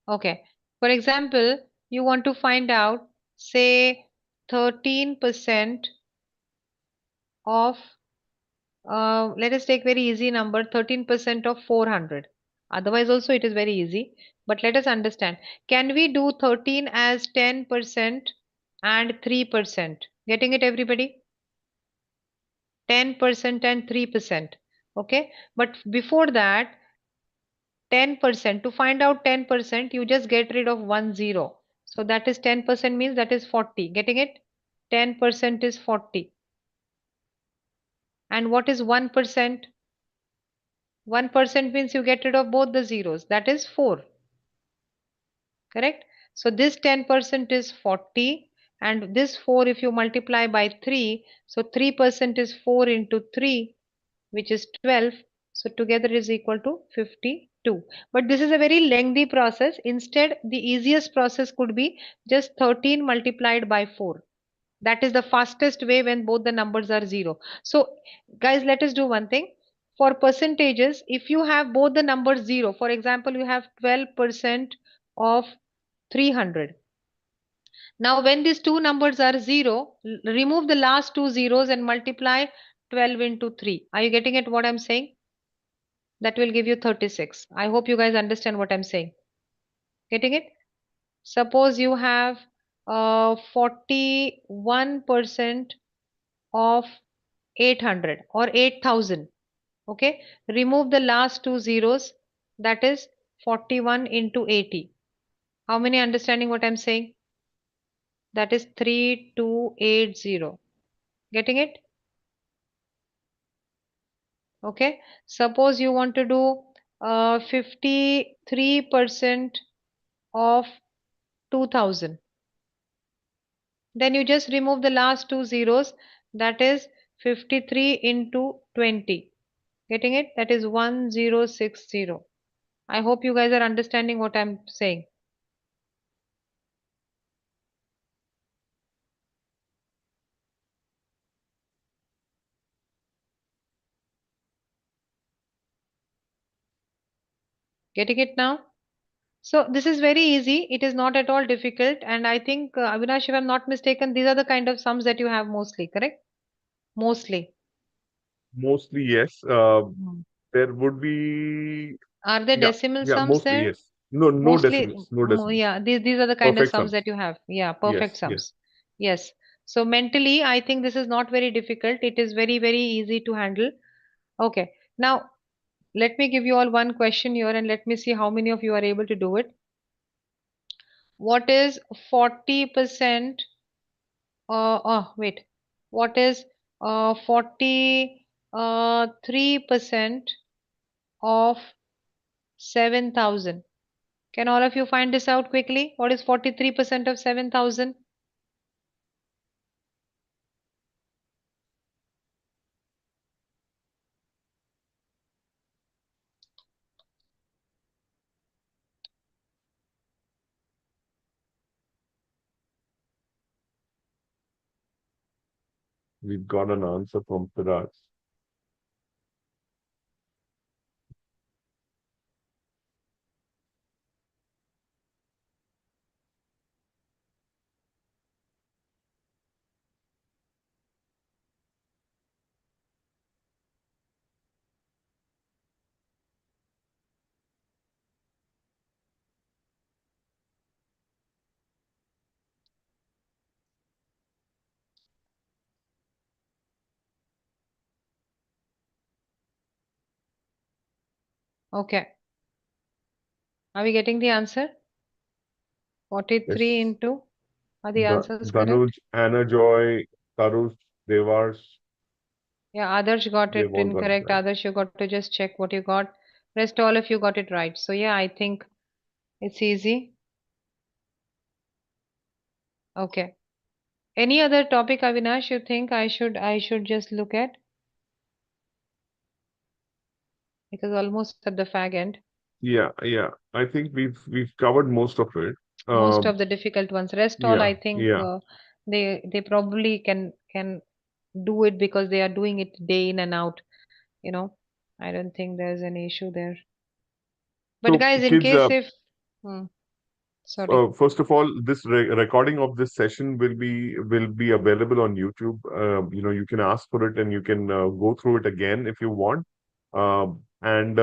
S2: Okay, for example, you want to find out, say, 13% of let us take very easy number 13% of 400. Otherwise also it is very easy, but let us understand, can we do 13 as 10% and 3%? Getting it, everybody? 10% and 3%. Okay, but before that, 10%, to find out 10%, you just get rid of 10. So that is 10% means that is 40. Getting it? 10% is 40. And what is 1%? 1% means you get rid of both the zeros. That is 4. Correct? So this 10% is 40. And this 4, if you multiply by 3, so 3% is 4 into 3, which is 12. So together is equal to 52. But this is a very lengthy process. Instead, the easiest process could be just 13 multiplied by 4. That is the fastest way when both the numbers are 0. So guys, let us do one thing. For percentages, if you have both the numbers 0, for example, you have 12% of 300. Now when these two numbers are 0, remove the last two zeros and multiply 12 into 3. Are you getting it what I'm saying? That will give you 36. I hope you guys understand what I'm saying. Getting it? Suppose you have 41% of 800 or 8000. Okay, remove the last two zeros, that is 41 into 80. How many understanding what I'm saying? That is 3280. Getting it? Okay, suppose you want to do 53% of 2000. Then you just remove the last two zeros, that is 53 into 20. Getting it? That is 1060. I hope you guys are understanding what I'm saying. Getting it now? So this is very easy. It is not at all difficult. And I think, Avinash, if I'm not mistaken, these are the kind of sums that you have mostly, correct? Mostly.
S1: Mostly, yes.
S2: Hmm.
S1: There would be,
S2: Are there
S1: yeah,
S2: decimal
S1: yeah,
S2: sums
S1: mostly,
S2: there?
S1: yes. No, no
S2: Mostly,
S1: decimals, no decimals.
S2: yeah, these are the kind of
S1: Perfect
S2: sums that
S1: sums.
S2: you have. Yeah, perfect
S1: Yes, yes.
S2: sums. Yes. So mentally, I think this is not very difficult. It is very, very easy to handle. Okay. Now, let me give you all one question here and let me see how many of you are able to do it. What is 40%? Oh, wait. What is 43% of 7,000? Can all of you find this out quickly? What is 43% of 7,000?
S1: We've got an answer from Firaz.
S2: Okay. Are we getting the answer? 43
S1: Yes.
S2: into, are the answers
S1: Danuj,
S2: correct?
S1: Anna Joy, Tarush, Devars,
S2: Yeah, Adarsh got it
S1: they've all got it
S2: incorrect.
S1: right.
S2: Adarsh, you got to just check what you got. Rest all of you got it right. So yeah, I think it's easy. Okay. Any other topic, Avinash, you think I should just look at? Because almost at the fag end.
S1: Yeah, yeah. I think we've covered most of it.
S2: Most
S1: Um,
S2: of the difficult ones. Rest all,
S1: yeah,
S2: I think
S1: yeah.
S2: they probably can do it because they are doing it day in and out. You know, I don't think there's any issue there. But
S1: So
S2: guys, in
S1: kids,
S2: case if, hmm, sorry.
S1: first of all, this recording of this session will be available on YouTube. You can ask for it and you can go through it again if you want. And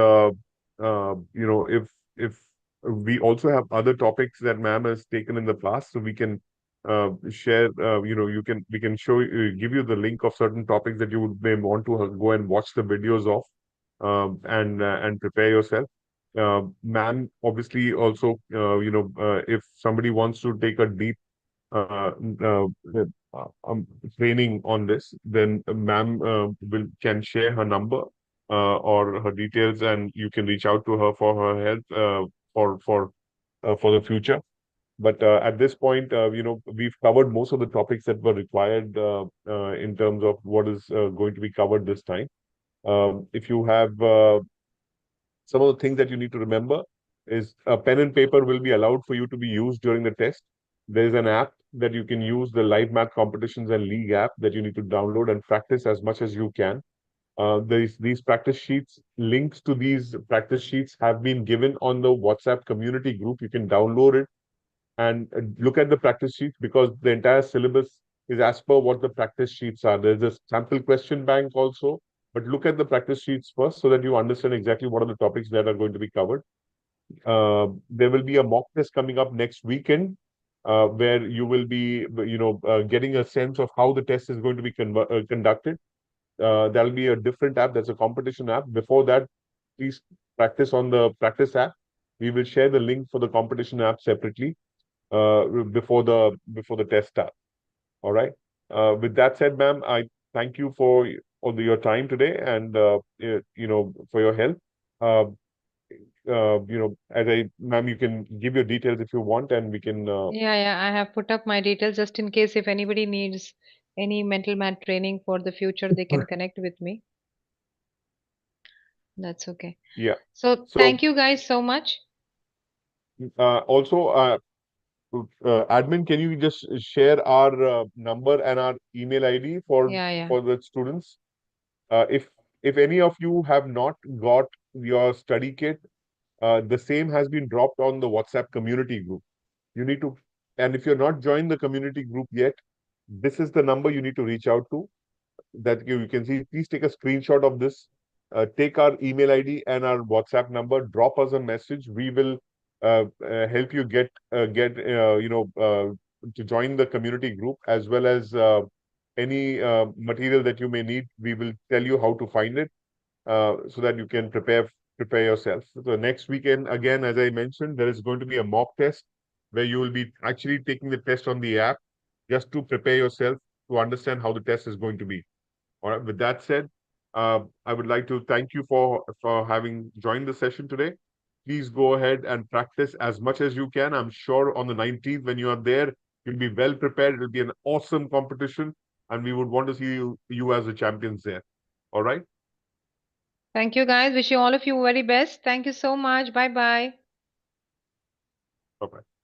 S1: if we also have other topics that ma'am has taken in the past, so we can share. We can give you the link of certain topics that you may want to go and watch the videos of, and prepare yourself. Ma'am, obviously, also, if somebody wants to take a deep uh, uh, training on this, then ma'am will can share her number or her details, and you can reach out to her for her help for the future. But at this point, we've covered most of the topics that were required in terms of what is going to be covered this time. If you have some of the things that you need to remember is a pen and paper will be allowed for you to be used during the test. There is an app that you can use, the Live Math Competitions and League app, that you need to download and practice as much as you can. These practice sheets, links to these practice sheets have been given on the WhatsApp community group. You can download it and look at the practice sheets, because the entire syllabus is as per what the practice sheets are. There's a sample question bank also, but look at the practice sheets first so that you understand exactly what are the topics that are going to be covered. There will be a mock test coming up next weekend, where you will be, getting a sense of how the test is going to be conducted. That'll be a different app. That's a competition app. Before that, please practice on the practice app. We will share the link for the competition app separately before the test starts. All right. With that said, ma'am, I thank you for all your time today and for your help. Uh, ma'am, you can give your details if you want, and we can.
S2: Yeah, I have put up my details just in case if anybody needs any mental math training for the future, they can connect with me. That's okay.
S1: Yeah.
S2: So
S1: So
S2: thank you guys so much.
S1: also, admin, can you just share our number and our email ID for
S2: Yeah.
S1: the students? If any of you have not got your study kit, the same has been dropped on the WhatsApp community group. You need to, and if you're not joined the community group yet, this is the number you need to reach out to. That you can see. Please take a screenshot of this. Take our email ID and our WhatsApp number. Drop us a message. We will help you get to join the community group, as well as any material that you may need. We will tell you how to find it, so that you can prepare yourself. So next weekend, again, as I mentioned, there is going to be a mock test where you will be actually taking the test on the app, just to prepare yourself to understand how the test is going to be. All right. With that said, I would like to thank you for having joined the session today. Please go ahead and practice as much as you can. I'm sure on the 19th, when you are there, you'll be well prepared. It'll be an awesome competition, and we would want to see you as the champions there. All right.
S2: Thank you guys. Wishing all of you very best. Thank you so much. Bye bye.
S1: Bye bye.